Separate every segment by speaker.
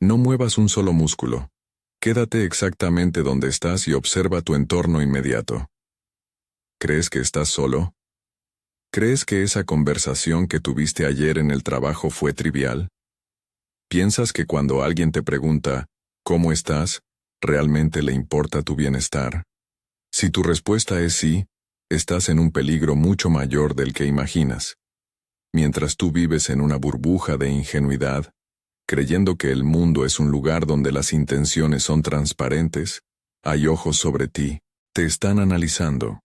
Speaker 1: No muevas un solo músculo. Quédate exactamente donde estás y observa tu entorno inmediato. ¿Crees que estás solo? ¿Crees que esa conversación que tuviste ayer en el trabajo fue trivial? ¿Piensas que cuando alguien te pregunta, ¿cómo estás?, realmente le importa tu bienestar? Si tu respuesta es sí, estás en un peligro mucho mayor del que imaginas. Mientras tú vives en una burbuja de ingenuidad, creyendo que el mundo es un lugar donde las intenciones son transparentes, hay ojos sobre ti, te están analizando,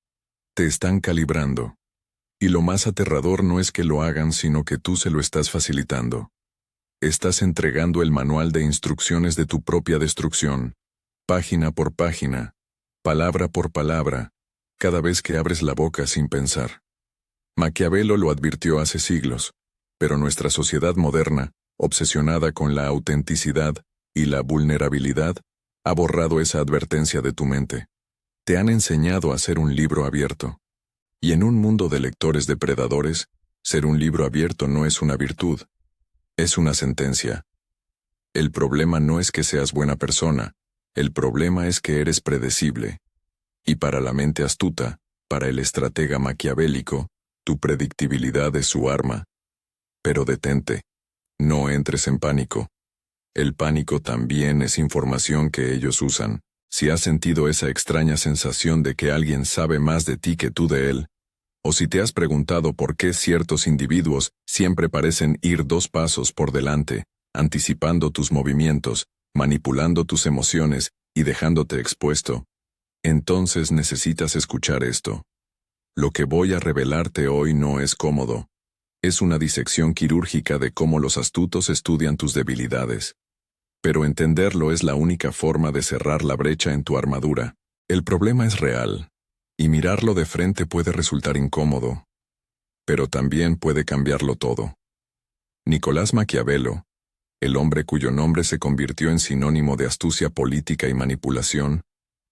Speaker 1: te están calibrando. Y lo más aterrador no es que lo hagan, sino que tú se lo estás facilitando. Estás entregando el manual de instrucciones de tu propia destrucción, página por página, palabra por palabra, cada vez que abres la boca sin pensar. Maquiavelo lo advirtió hace siglos, pero nuestra sociedad moderna, obsesionada con la autenticidad y la vulnerabilidad, ha borrado esa advertencia de tu mente. Te han enseñado a ser un libro abierto. Y en un mundo de lectores depredadores, ser un libro abierto no es una virtud, es una sentencia. El problema no es que seas buena persona, el problema es que eres predecible. Y para la mente astuta, para el estratega maquiavélico, tu predictibilidad es su arma. Pero detente. No entres en pánico. El pánico también es información que ellos usan. Si has sentido esa extraña sensación de que alguien sabe más de ti que tú de él, o si te has preguntado por qué ciertos individuos siempre parecen ir 2 pasos por delante, anticipando tus movimientos, manipulando tus emociones y dejándote expuesto, entonces necesitas escuchar esto. Lo que voy a revelarte hoy no es cómodo. Es una disección quirúrgica de cómo los astutos estudian tus debilidades. Pero entenderlo es la única forma de cerrar la brecha en tu armadura. El problema es real, y mirarlo de frente puede resultar incómodo, pero también puede cambiarlo todo. Nicolás Maquiavelo, el hombre cuyo nombre se convirtió en sinónimo de astucia política y manipulación,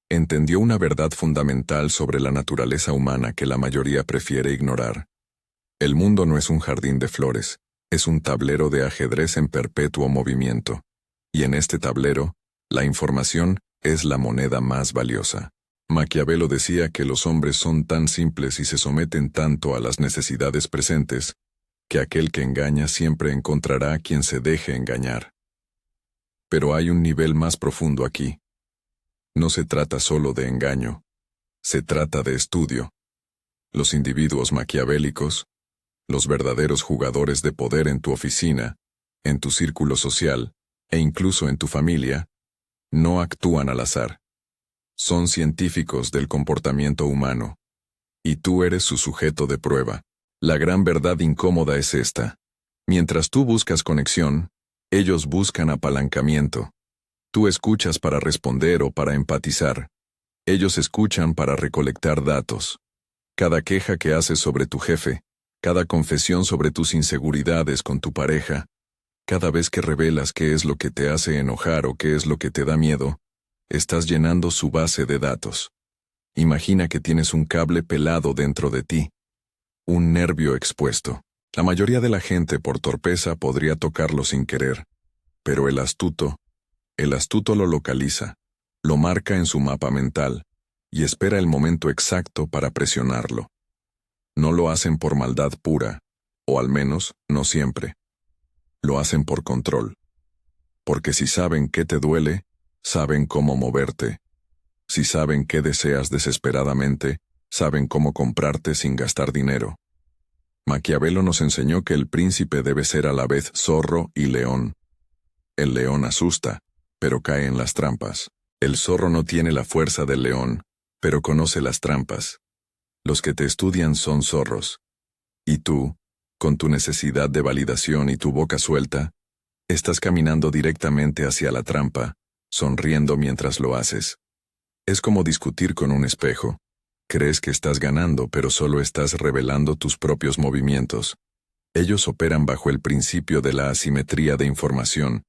Speaker 1: entendió una verdad fundamental sobre la naturaleza humana que la mayoría prefiere ignorar. El mundo no es un jardín de flores, es un tablero de ajedrez en perpetuo movimiento. Y en este tablero, la información es la moneda más valiosa. Maquiavelo decía que los hombres son tan simples y se someten tanto a las necesidades presentes, que aquel que engaña siempre encontrará a quien se deje engañar. Pero hay un nivel más profundo aquí. No se trata solo de engaño, se trata de estudio. Los individuos maquiavélicos, los verdaderos jugadores de poder en tu oficina, en tu círculo social, e incluso en tu familia, no actúan al azar. Son científicos del comportamiento humano. Y tú eres su sujeto de prueba. La gran verdad incómoda es esta. Mientras tú buscas conexión, ellos buscan apalancamiento. Tú escuchas para responder o para empatizar. Ellos escuchan para recolectar datos. Cada queja que haces sobre tu jefe, cada confesión sobre tus inseguridades con tu pareja, cada vez que revelas qué es lo que te hace enojar o qué es lo que te da miedo, estás llenando su base de datos. Imagina que tienes un cable pelado dentro de ti, un nervio expuesto. La mayoría de la gente por torpeza podría tocarlo sin querer, pero el astuto lo localiza, lo marca en su mapa mental, y espera el momento exacto para presionarlo. No lo hacen por maldad pura, o al menos, no siempre. Lo hacen por control. Porque si saben qué te duele, saben cómo moverte. Si saben qué deseas desesperadamente, saben cómo comprarte sin gastar dinero. Maquiavelo nos enseñó que el príncipe debe ser a la vez zorro y león. El león asusta, pero cae en las trampas. El zorro no tiene la fuerza del león, pero conoce las trampas. Los que te estudian son zorros. Y tú, con tu necesidad de validación y tu boca suelta, estás caminando directamente hacia la trampa, sonriendo mientras lo haces. Es como discutir con un espejo. Crees que estás ganando, pero solo estás revelando tus propios movimientos. Ellos operan bajo el principio de la asimetría de información.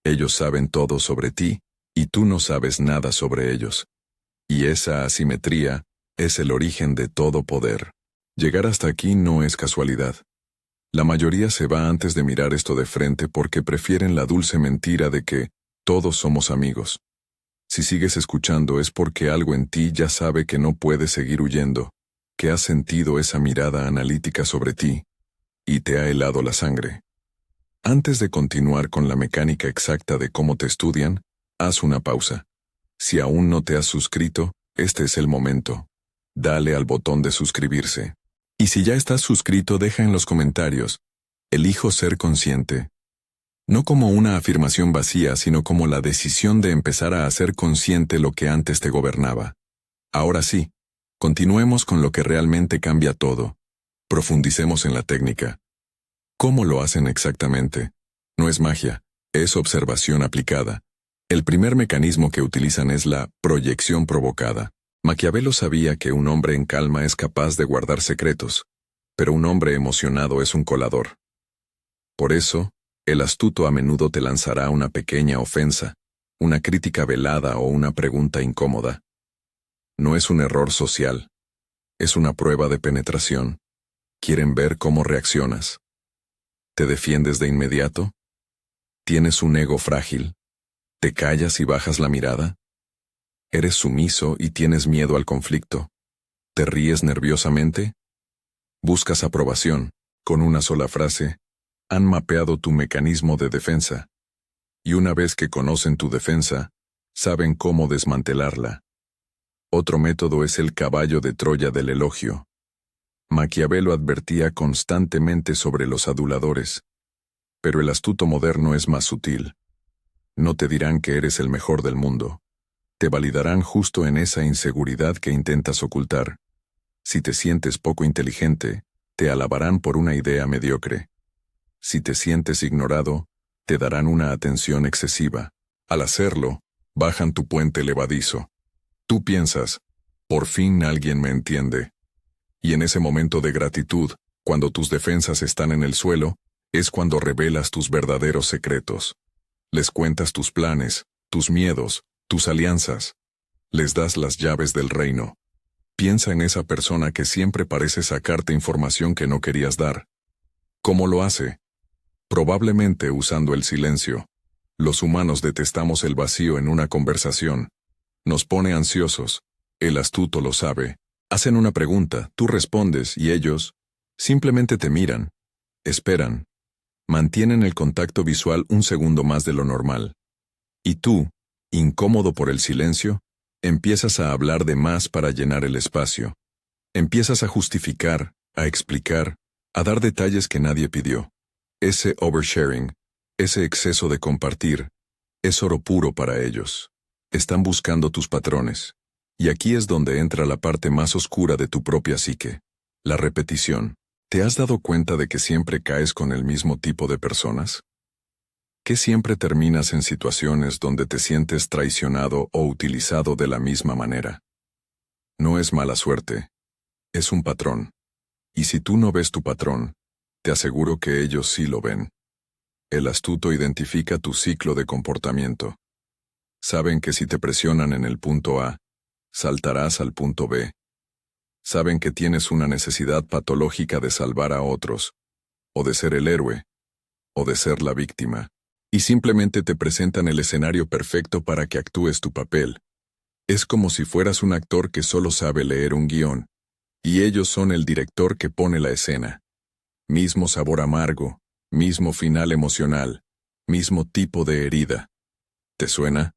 Speaker 1: Ellos saben todo sobre ti, y tú no sabes nada sobre ellos. Y esa asimetría es el origen de todo poder. Llegar hasta aquí no es casualidad. La mayoría se va antes de mirar esto de frente porque prefieren la dulce mentira de que Todos somos amigos. Si sigues escuchando es porque algo en ti ya sabe que no puedes seguir huyendo, que has sentido esa mirada analítica sobre ti, y te ha helado la sangre. Antes de continuar con la mecánica exacta de cómo te estudian, haz una pausa. Si aún no te has suscrito, este es el momento. Dale al botón de suscribirse. Y si ya estás suscrito, deja en los comentarios: elijo ser consciente. No como una afirmación vacía, sino como la decisión de empezar a hacer consciente lo que antes te gobernaba. Ahora sí, continuemos con lo que realmente cambia todo. Profundicemos en la técnica. ¿Cómo lo hacen exactamente? No es magia, es observación aplicada. El primer mecanismo que utilizan es la proyección provocada. Maquiavelo sabía que un hombre en calma es capaz de guardar secretos, pero un hombre emocionado es un colador. Por eso, el astuto a menudo te lanzará una pequeña ofensa, una crítica velada o una pregunta incómoda. No es un error social, es una prueba de penetración. Quieren ver cómo reaccionas. ¿Te defiendes de inmediato? ¿Tienes un ego frágil? ¿Te callas y bajas la mirada? ¿Eres sumiso y tienes miedo al conflicto? ¿Te ríes nerviosamente? ¿Buscas aprobación? Con una sola frase, han mapeado tu mecanismo de defensa. Y una vez que conocen tu defensa, saben cómo desmantelarla. Otro método es el caballo de Troya del elogio. Maquiavelo advertía constantemente sobre los aduladores. Pero el astuto moderno es más sutil. No te dirán que eres el mejor del mundo. Te validarán justo en esa inseguridad que intentas ocultar. Si te sientes poco inteligente, te alabarán por una idea mediocre. Si te sientes ignorado, te darán una atención excesiva. Al hacerlo, bajan tu puente levadizo. Tú piensas, por fin alguien me entiende. Y en ese momento de gratitud, cuando tus defensas están en el suelo, es cuando revelas tus verdaderos secretos. Les cuentas tus planes, tus miedos, tus alianzas. Les das las llaves del reino. Piensa en esa persona que siempre parece sacarte información que no querías dar. ¿Cómo lo hace? Probablemente usando el silencio. Los humanos detestamos el vacío en una conversación. Nos pone ansiosos. El astuto lo sabe. Hacen una pregunta, tú respondes y ellos simplemente te miran, esperan, mantienen el contacto visual un segundo más de lo normal. Y tú, incómodo por el silencio, empiezas a hablar de más para llenar el espacio. Empiezas a justificar, a explicar, a dar detalles que nadie pidió. Ese oversharing, ese exceso de compartir, es oro puro para ellos. Están buscando tus patrones. Y aquí es donde entra la parte más oscura de tu propia psique, la repetición. ¿Te has dado cuenta de que siempre caes con el mismo tipo de personas? ¿Que siempre terminas en situaciones donde te sientes traicionado o utilizado de la misma manera? No es mala suerte, es un patrón. Y si tú no ves tu patrón, te aseguro que ellos sí lo ven. El astuto identifica tu ciclo de comportamiento. Saben que si te presionan en el punto A, saltarás al punto B. Saben que tienes una necesidad patológica de salvar a otros, o de ser el héroe, o de ser la víctima, y simplemente te presentan el escenario perfecto para que actúes tu papel. Es como si fueras un actor que solo sabe leer un guión, y ellos son el director que pone la escena. Mismo sabor amargo, mismo final emocional, mismo tipo de herida. ¿Te suena?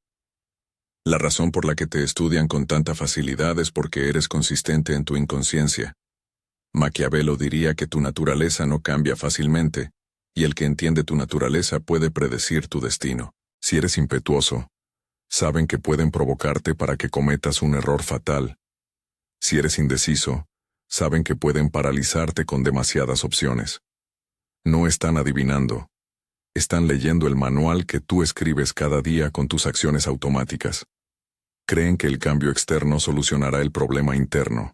Speaker 1: La razón por la que te estudian con tanta facilidad es porque eres consistente en tu inconsciencia. Maquiavelo diría que tu naturaleza no cambia fácilmente, y el que entiende tu naturaleza puede predecir tu destino. Si eres impetuoso, saben que pueden provocarte para que cometas un error fatal. Si eres indeciso, saben que pueden paralizarte con demasiadas opciones. No están adivinando. Están leyendo el manual que tú escribes cada día con tus acciones automáticas. Creen que el cambio externo solucionará el problema interno.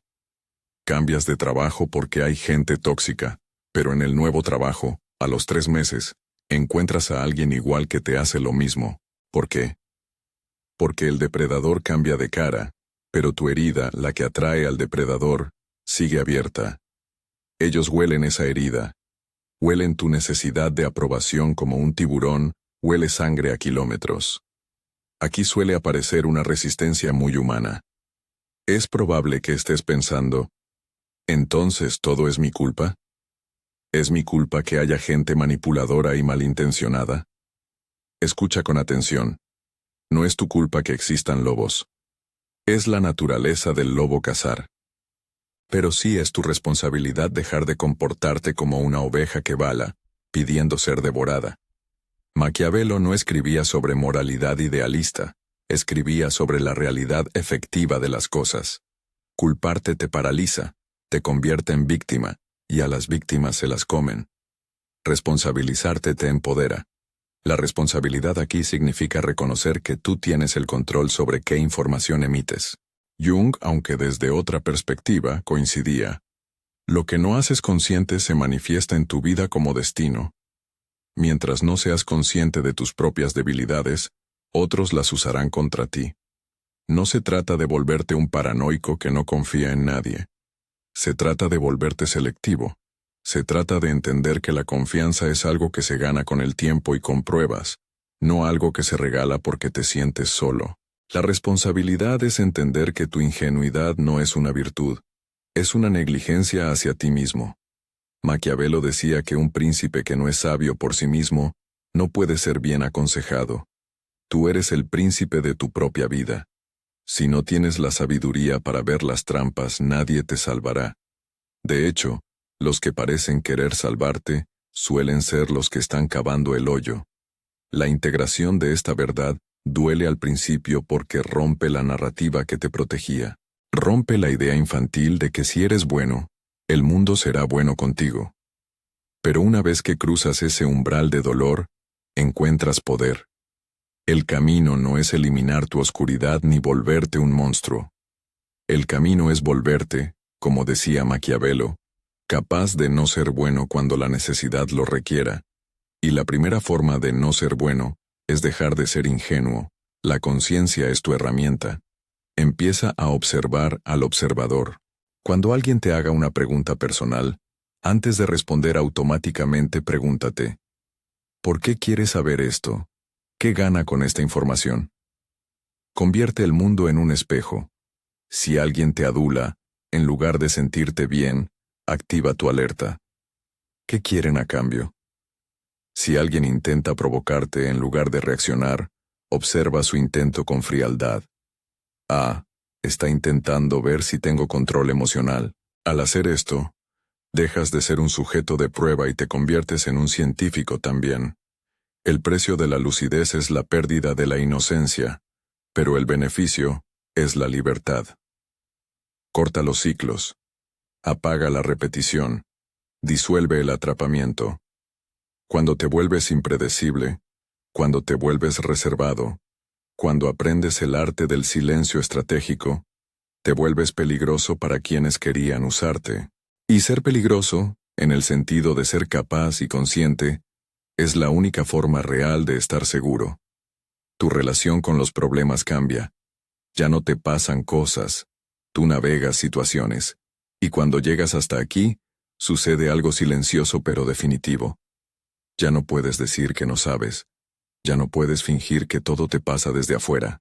Speaker 1: Cambias de trabajo porque hay gente tóxica, pero en el nuevo trabajo, a los 3 meses, encuentras a alguien igual que te hace lo mismo. ¿Por qué? Porque el depredador cambia de cara, pero tu herida, la que atrae al depredador, sigue abierta. Ellos huelen esa herida. Huelen tu necesidad de aprobación como un tiburón huele sangre a kilómetros. Aquí suele aparecer una resistencia muy humana. Es probable que estés pensando, ¿entonces todo es mi culpa? ¿Es mi culpa que haya gente manipuladora y malintencionada? Escucha con atención. No es tu culpa que existan lobos. Es la naturaleza del lobo cazar. Pero sí es tu responsabilidad dejar de comportarte como una oveja que bala, pidiendo ser devorada. Maquiavelo no escribía sobre moralidad idealista, escribía sobre la realidad efectiva de las cosas. Culparte te paraliza, te convierte en víctima, y a las víctimas se las comen. Responsabilizarte te empodera. La responsabilidad aquí significa reconocer que tú tienes el control sobre qué información emites. Jung, aunque desde otra perspectiva, coincidía. Lo que no haces consciente se manifiesta en tu vida como destino. Mientras no seas consciente de tus propias debilidades, otros las usarán contra ti. No se trata de volverte un paranoico que no confía en nadie. Se trata de volverte selectivo. Se trata de entender que la confianza es algo que se gana con el tiempo y con pruebas, no algo que se regala porque te sientes solo. La responsabilidad es entender que tu ingenuidad no es una virtud, es una negligencia hacia ti mismo. Maquiavelo decía que un príncipe que no es sabio por sí mismo no puede ser bien aconsejado. Tú eres el príncipe de tu propia vida. Si no tienes la sabiduría para ver las trampas, nadie te salvará. De hecho, los que parecen querer salvarte suelen ser los que están cavando el hoyo. La integración de esta verdad duele al principio porque rompe la narrativa que te protegía. Rompe la idea infantil de que si eres bueno, el mundo será bueno contigo. Pero una vez que cruzas ese umbral de dolor, encuentras poder. El camino no es eliminar tu oscuridad ni volverte un monstruo. El camino es volverte, como decía Maquiavelo, capaz de no ser bueno cuando la necesidad lo requiera. Y la primera forma de no ser bueno es dejar de ser ingenuo. La conciencia es tu herramienta. Empieza a observar al observador. Cuando alguien te haga una pregunta personal, antes de responder automáticamente pregúntate, ¿por qué quieres saber esto? ¿Qué gana con esta información? Convierte el mundo en un espejo. Si alguien te adula, en lugar de sentirte bien, activa tu alerta. ¿Qué quieren a cambio? Si alguien intenta provocarte en lugar de reaccionar, observa su intento con frialdad. Está intentando ver si tengo control emocional. Al hacer esto, dejas de ser un sujeto de prueba y te conviertes en un científico también. El precio de la lucidez es la pérdida de la inocencia, pero el beneficio es la libertad. Corta los ciclos. Apaga la repetición. Disuelve el atrapamiento. Cuando te vuelves impredecible, cuando te vuelves reservado, cuando aprendes el arte del silencio estratégico, te vuelves peligroso para quienes querían usarte. Y ser peligroso, en el sentido de ser capaz y consciente, es la única forma real de estar seguro. Tu relación con los problemas cambia. Ya no te pasan cosas, tú navegas situaciones. Y cuando llegas hasta aquí, sucede algo silencioso pero definitivo. Ya no puedes decir que no sabes. Ya no puedes fingir que todo te pasa desde afuera.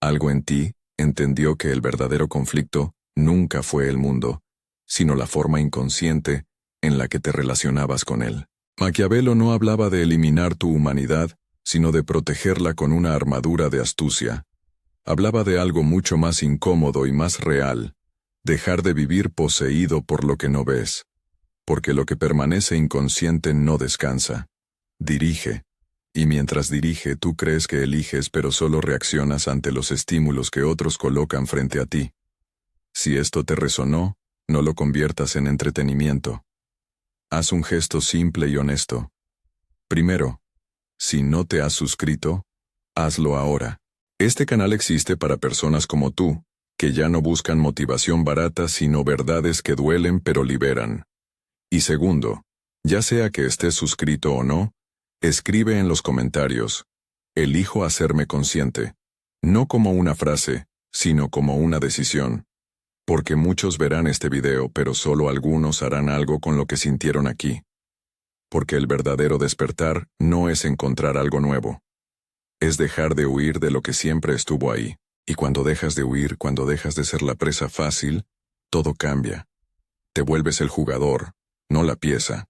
Speaker 1: Algo en ti entendió que el verdadero conflicto nunca fue el mundo, sino la forma inconsciente en la que te relacionabas con él. Maquiavelo no hablaba de eliminar tu humanidad, sino de protegerla con una armadura de astucia. Hablaba de algo mucho más incómodo y más real, dejar de vivir poseído por lo que no ves, porque lo que permanece inconsciente no descansa. Dirige. Y mientras dirige, tú crees que eliges pero solo reaccionas ante los estímulos que otros colocan frente a ti. Si esto te resonó, no lo conviertas en entretenimiento. Haz un gesto simple y honesto. Primero, si no te has suscrito, hazlo ahora. Este canal existe para personas como tú, que ya no buscan motivación barata sino verdades que duelen pero liberan. Y segundo, ya sea que estés suscrito o no, escribe en los comentarios, elijo hacerme consciente, no como una frase, sino como una decisión. Porque muchos verán este video pero solo algunos harán algo con lo que sintieron aquí. Porque el verdadero despertar no es encontrar algo nuevo. Es dejar de huir de lo que siempre estuvo ahí. Y cuando dejas de huir, cuando dejas de ser la presa fácil, todo cambia. Te vuelves el jugador, no la pieza.